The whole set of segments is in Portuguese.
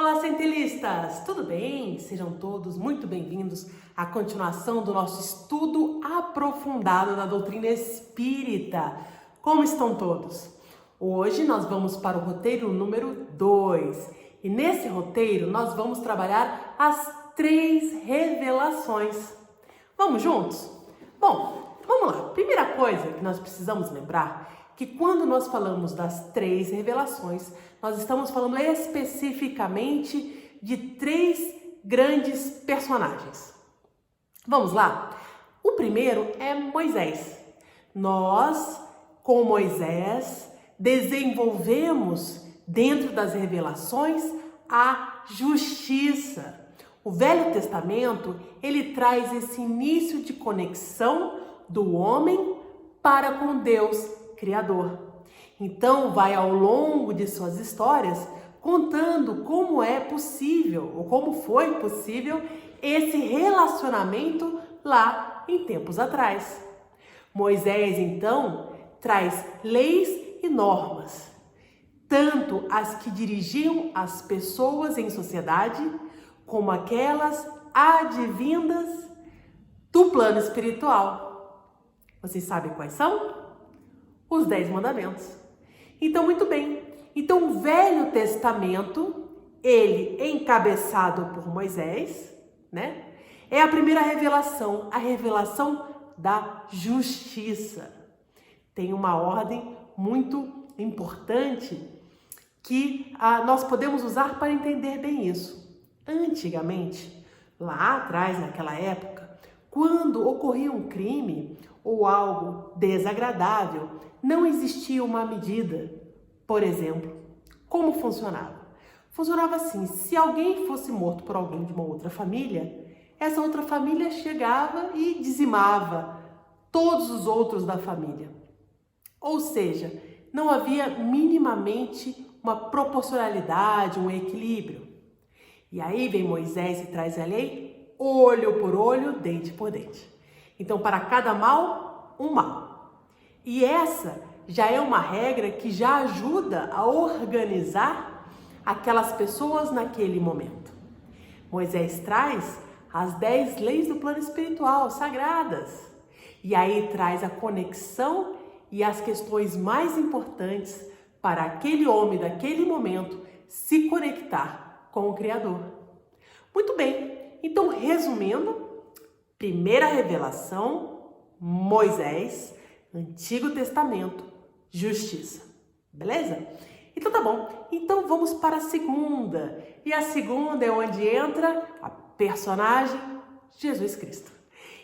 Olá, centelistas! Tudo bem? Sejam todos muito bem-vindos à continuação do nosso estudo aprofundado da doutrina espírita. Como estão todos? Hoje nós vamos para o roteiro número 2 e nesse roteiro nós vamos trabalhar as 3 revelações. Vamos juntos? Bom, vamos lá. Primeira coisa que nós precisamos lembrar que quando nós falamos das 3 revelações, nós estamos falando especificamente de 3 grandes personagens. Vamos lá? O primeiro é Moisés. Nós, com Moisés, desenvolvemos dentro das revelações a justiça. O Velho Testamento, ele traz esse início de conexão do homem para com Deus Criador. Então, vai ao longo de suas histórias contando como é possível, ou como foi possível, esse relacionamento lá em tempos atrás. Moisés, então, traz leis e normas, tanto as que dirigiam as pessoas em sociedade, como aquelas advindas do plano espiritual. Vocês sabem quais são? Os 10 mandamentos. Então, muito bem. Então, o Velho Testamento, ele encabeçado por Moisés, né? É a primeira revelação, a revelação da justiça. Tem uma ordem muito importante que nós podemos usar para entender bem isso. Antigamente, lá atrás, naquela época, quando ocorria um crime ou algo desagradável, não existia uma medida. Por exemplo, como funcionava? Funcionava assim: se alguém fosse morto por alguém de uma outra família, essa outra família chegava e dizimava todos os outros da família. Ou seja, não havia minimamente uma proporcionalidade, um equilíbrio. E aí vem Moisés e traz a lei, olho por olho, dente por dente. Então, para cada mal, um mal. E essa já é uma regra que já ajuda a organizar aquelas pessoas naquele momento. Moisés traz as 10 leis do plano espiritual, sagradas. E aí traz a conexão e as questões mais importantes para aquele homem daquele momento se conectar com o Criador. Muito bem, então resumindo, primeira revelação, Moisés, Antigo Testamento, justiça. Beleza? Então tá bom. Então vamos para a segunda. E a segunda é onde entra a personagem Jesus Cristo.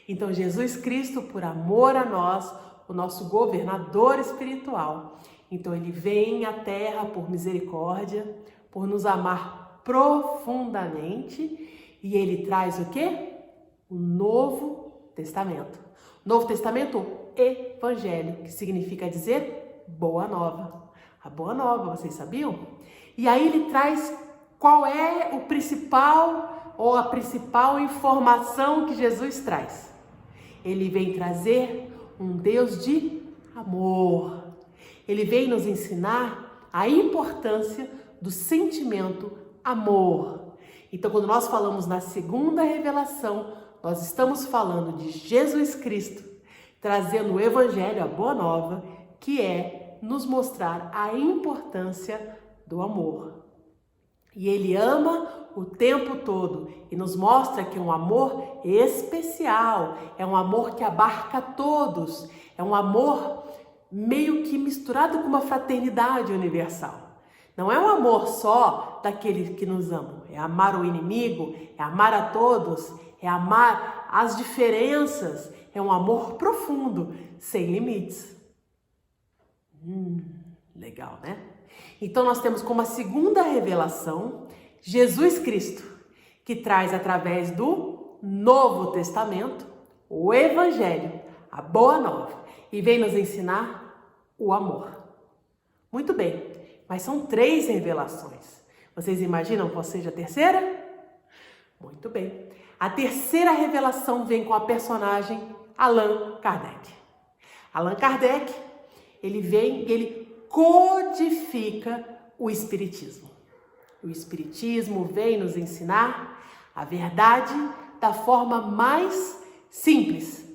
Então Jesus Cristo, por amor a nós, o nosso governador espiritual. Então ele vem à terra por misericórdia, por nos amar profundamente, e ele traz o quê? O Novo Testamento. Novo Testamento, Evangelho, que significa dizer boa nova. A boa nova, vocês sabiam? E aí ele traz qual é o principal ou a principal informação que Jesus traz. Ele vem trazer um Deus de amor. Ele vem nos ensinar a importância do sentimento amor. Então, quando nós falamos na segunda revelação, nós estamos falando de Jesus Cristo, trazendo o Evangelho, a Boa Nova, que é nos mostrar a importância do amor. E Ele ama o tempo todo e nos mostra que é um amor especial, é um amor que abarca todos, é um amor meio que misturado com uma fraternidade universal. Não é um amor só daqueles que nos amam, é amar o inimigo, é amar a todos, é amar as diferenças, é um amor profundo, sem limites. Legal, né? Então nós temos como a segunda revelação Jesus Cristo, que traz através do Novo Testamento o Evangelho, a Boa Nova, e vem nos ensinar o amor. Muito bem, mas são 3 revelações. Vocês imaginam qual seja a terceira? Muito bem. A terceira revelação vem com a personagem Allan Kardec. Allan Kardec, ele vem e ele codifica o Espiritismo. O Espiritismo vem nos ensinar a verdade da forma mais simples,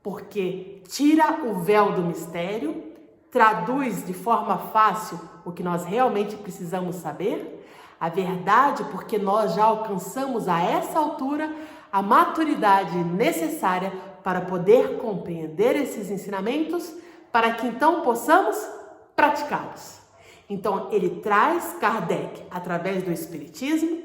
porque tira o véu do mistério, traduz de forma fácil o que nós realmente precisamos saber, a verdade porque nós já alcançamos a essa altura a maturidade necessária para poder compreender esses ensinamentos, para que então possamos praticá-los. Então ele traz, Kardec, através do Espiritismo,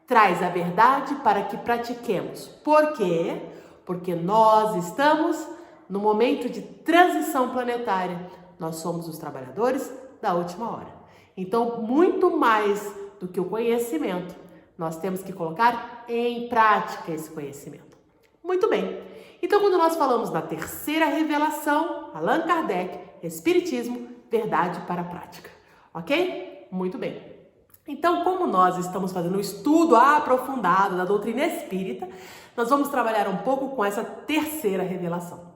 traz a verdade para que pratiquemos. Por quê? Porque nós estamos no momento de transição planetária. Nós somos os trabalhadores da última hora. Então, muito mais do que o conhecimento, nós temos que colocar em prática esse conhecimento. Muito bem. Então, quando nós falamos na terceira revelação, Allan Kardec, Espiritismo, verdade para a prática. Ok? Muito bem. Então, como nós estamos fazendo um estudo aprofundado da doutrina espírita, nós vamos trabalhar um pouco com essa terceira revelação.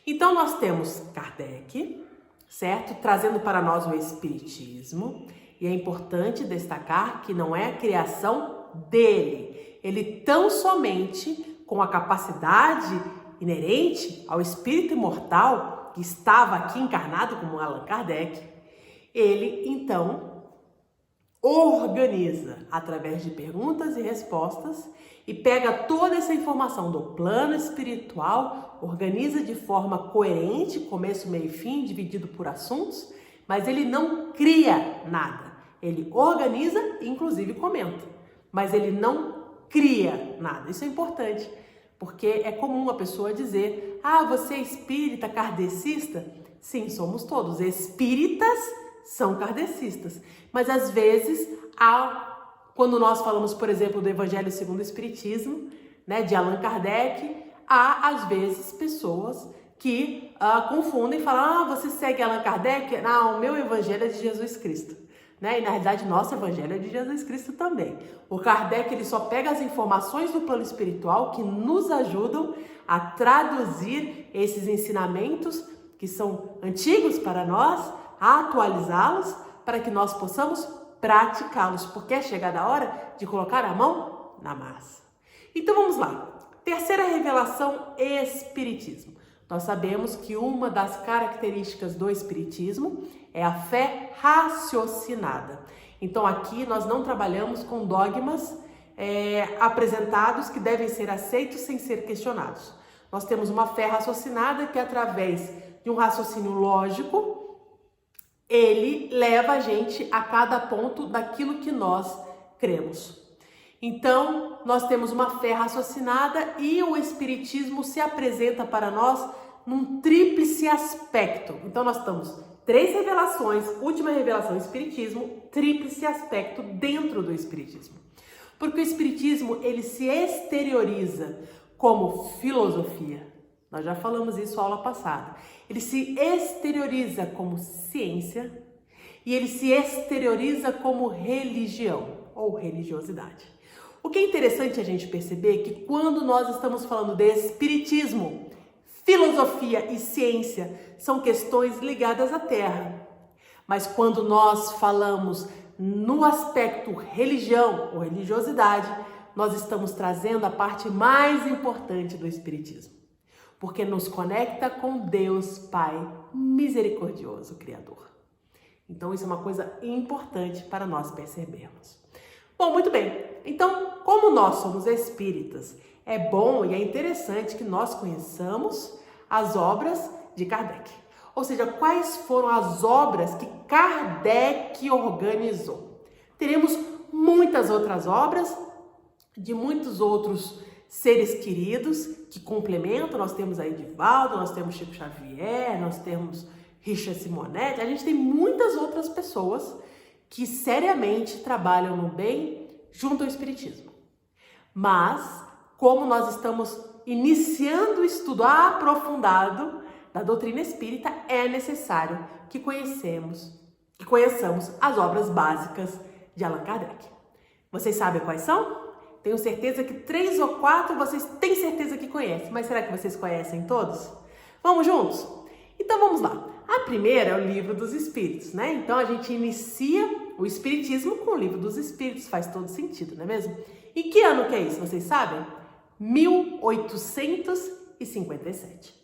Então, nós temos Kardec, certo? Trazendo para nós o Espiritismo. E é importante destacar que não é a criação dele. Ele tão somente, com a capacidade inerente ao espírito imortal que estava aqui encarnado como Allan Kardec, ele então organiza através de perguntas e respostas e pega toda essa informação do plano espiritual, organiza de forma coerente, começo, meio e fim, dividido por assuntos, mas ele não cria nada. Ele organiza e inclusive comenta, mas ele não cria nada. Isso é importante, porque é comum a pessoa dizer: ah, você é espírita, kardecista? Sim, somos todos. Espíritas são kardecistas. Mas às vezes, quando nós falamos, por exemplo, do Evangelho segundo o Espiritismo, né, de Allan Kardec, há às vezes pessoas que confundem e falam: ah, você segue Allan Kardec? Não, o meu Evangelho é de Jesus Cristo. Né? E na realidade, nosso Evangelho é de Jesus Cristo também. O Kardec ele só pega as informações do plano espiritual que nos ajudam a traduzir esses ensinamentos que são antigos para nós, a atualizá-los para que nós possamos praticá-los, porque é chegada a hora de colocar a mão na massa. Então vamos lá. Terceira revelação, Espiritismo. Nós sabemos que uma das características do Espiritismo é a fé raciocinada. Então aqui nós não trabalhamos com dogmas apresentados que devem ser aceitos sem ser questionados. Nós temos uma fé raciocinada que, através de um raciocínio lógico, ele leva a gente a cada ponto daquilo que nós cremos. Então, nós temos uma fé raciocinada e o Espiritismo se apresenta para nós num tríplice aspecto. Então, nós temos 3 revelações, última revelação, Espiritismo, tríplice aspecto dentro do Espiritismo. Porque o Espiritismo, ele se exterioriza como filosofia. Nós já falamos isso na aula passada. Ele se exterioriza como ciência e ele se exterioriza como religião ou religiosidade. O que é interessante a gente perceber é que quando nós estamos falando de espiritismo, filosofia e ciência são questões ligadas à Terra. Mas quando nós falamos no aspecto religião ou religiosidade, nós estamos trazendo a parte mais importante do espiritismo. Porque nos conecta com Deus Pai misericordioso, Criador. Então isso é uma coisa importante para nós percebermos. Bom, muito bem. Então, como nós somos espíritas, é bom e é interessante que nós conheçamos as obras de Kardec. Ou seja, quais foram as obras que Kardec organizou. Teremos muitas outras obras de muitos outros seres queridos que complementam. Nós temos aí Divaldo, nós temos Chico Xavier, nós temos Richard Simonetti. A gente tem muitas outras pessoas que seriamente trabalham no bem junto ao espiritismo. Mas, como nós estamos iniciando o estudo aprofundado da doutrina espírita, é necessário que conheçamos as obras básicas de Allan Kardec. Vocês sabem quais são? Tenho certeza que 3 ou 4 vocês têm certeza que conhecem, mas será que vocês conhecem todos? Vamos juntos? Então vamos lá. A primeira é o Livro dos Espíritos, né? Então a gente inicia o Espiritismo com o Livro dos Espíritos, faz todo sentido, não é mesmo? E que ano que é isso, vocês sabem? 1857.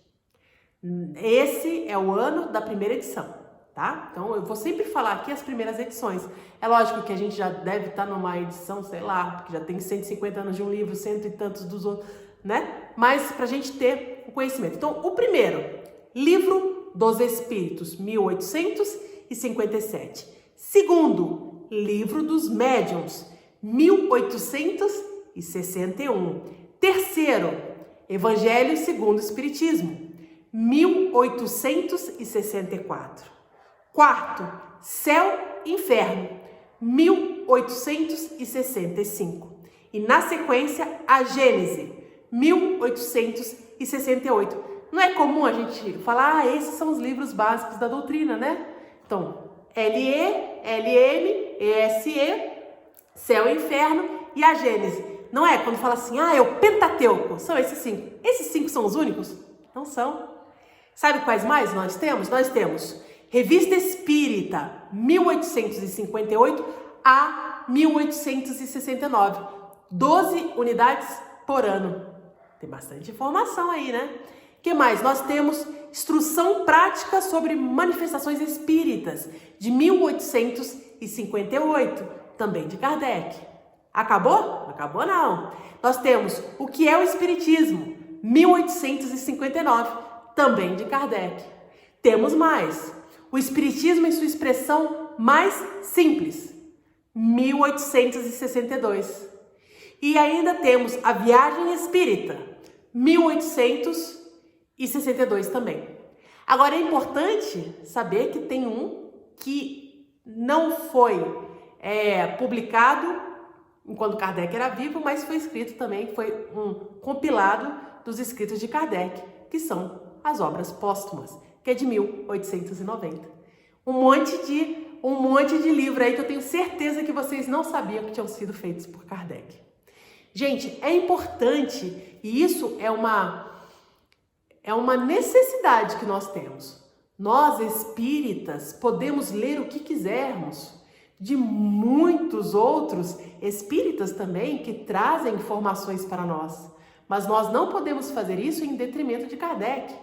Esse é o ano da primeira edição, tá? Então eu vou sempre falar aqui as primeiras edições. É lógico que a gente já deve estar numa edição, sei lá, porque já tem 150 anos de um livro, cento e tantos dos outros, né? Mas pra gente ter o conhecimento. Então, o primeiro, Livro dos Espíritos, 1857. Segundo, Livro dos Médiuns, 1861. Terceiro, Evangelho segundo o Espiritismo, 1864. Quarto, Céu e Inferno, 1865. E na sequência, a Gênese, 1868. Não é comum a gente falar, esses são os livros básicos da doutrina, né? Então, LE, LM, ESE, Céu e Inferno e a Gênese. Não é quando fala assim, é o Pentateuco. São esses 5. Esses 5 são os únicos? Não são. Sabe quais mais nós temos? Nós temos Revista Espírita, 1858 a 1869. 12 unidades por ano. Tem bastante informação aí, né? O que mais? Nós temos Instrução Prática sobre Manifestações Espíritas, de 1858, também de Kardec. Acabou? Acabou não. Nós temos O que é o Espiritismo, 1859, também de Kardec. Temos mais. O Espiritismo em sua expressão mais simples, 1862. E ainda temos A Viagem Espírita, 1862 também. Agora é importante saber que tem um que não foi publicado enquanto Kardec era vivo, mas foi escrito também, foi um compilado dos escritos de Kardec, que são as obras póstumas, que é de 1890. Um monte de livro aí que eu tenho certeza que vocês não sabiam que tinham sido feitos por Kardec. Gente, é importante, e isso é uma necessidade que nós temos. Nós, espíritas, podemos ler o que quisermos, de muitos outros espíritas também que trazem informações para nós. Mas nós não podemos fazer isso em detrimento de Kardec.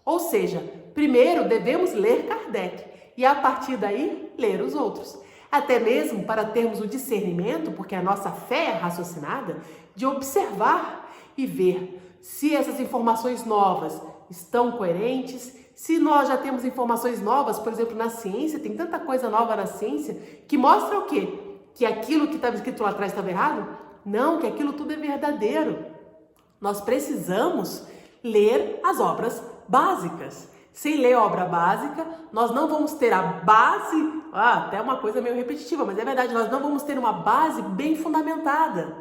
Ou seja, primeiro devemos ler Kardec e a partir daí ler os outros. Até mesmo para termos o discernimento, porque a nossa fé é raciocinada, de observar e ver se essas informações novas estão coerentes, se nós já temos informações novas, por exemplo, na ciência, tem tanta coisa nova na ciência, que mostra o quê? Que aquilo que estava escrito lá atrás estava errado? Não, que aquilo tudo é verdadeiro. Nós precisamos ler as obras básicas. Sem ler a obra básica, nós não vamos ter a base, até uma coisa meio repetitiva, mas é verdade, nós não vamos ter uma base bem fundamentada.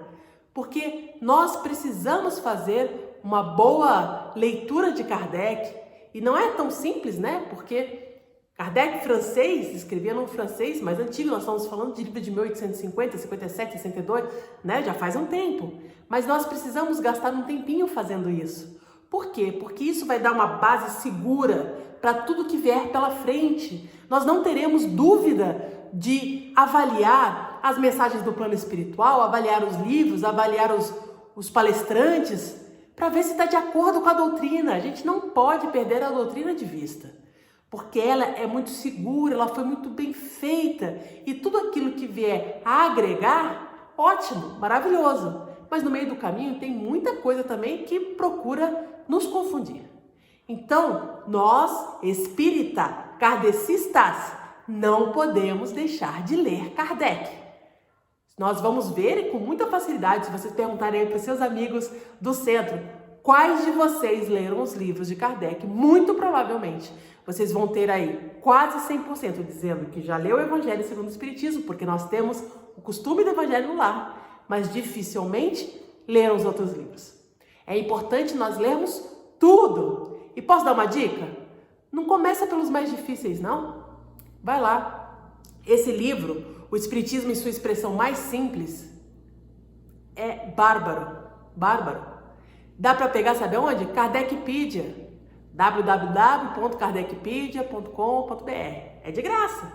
Porque nós precisamos fazer uma boa leitura de Kardec. E não é tão simples, né? Porque Kardec, francês, escrevia num francês mais antigo, nós estamos falando de livro de 1850, 57, 62, né? Já faz um tempo. Mas nós precisamos gastar um tempinho fazendo isso. Por quê? Porque isso vai dar uma base segura para tudo que vier pela frente. Nós não teremos dúvida de avaliar as mensagens do plano espiritual, avaliar os livros, avaliar os palestrantes, para ver se está de acordo com a doutrina. A gente não pode perder a doutrina de vista, porque ela é muito segura, ela foi muito bem feita, e tudo aquilo que vier a agregar, ótimo, maravilhoso. Mas no meio do caminho tem muita coisa também que procura nos confundir. Então, nós, espírita, kardecistas, não podemos deixar de ler Kardec. Nós vamos ver com muita facilidade, se vocês perguntarem aí para os seus amigos do centro, quais de vocês leram os livros de Kardec, muito provavelmente vocês vão ter aí quase 100% dizendo que já leu o Evangelho segundo o Espiritismo, porque nós temos o costume do Evangelho no lar, mas dificilmente leram os outros livros. É importante nós lermos tudo. E posso dar uma dica? Não começa pelos mais difíceis, não. Vai lá. Esse livro, O Espiritismo em sua expressão mais simples, é bárbaro. Dá para pegar, sabe onde? Kardecpedia. www.kardecpedia.com.br. É de graça.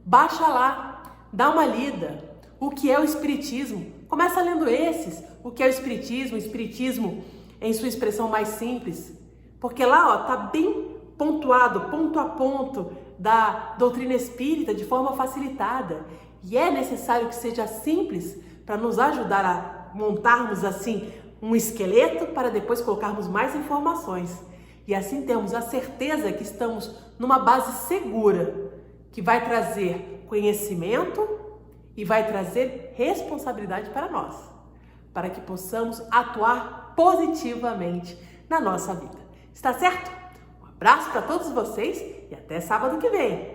Baixa lá. dá uma lida. O que é o Espiritismo? Começa lendo esses. O que é o Espiritismo em sua expressão mais simples. Porque lá, tá bem pontuado, ponto a ponto, da doutrina espírita de forma facilitada. E é necessário que seja simples para nos ajudar a montarmos assim um esqueleto para depois colocarmos mais informações. E assim temos a certeza que estamos numa base segura, que vai trazer conhecimento e vai trazer responsabilidade para nós, para que possamos atuar positivamente na nossa vida. Está certo? Um abraço para todos vocês e até sábado que vem!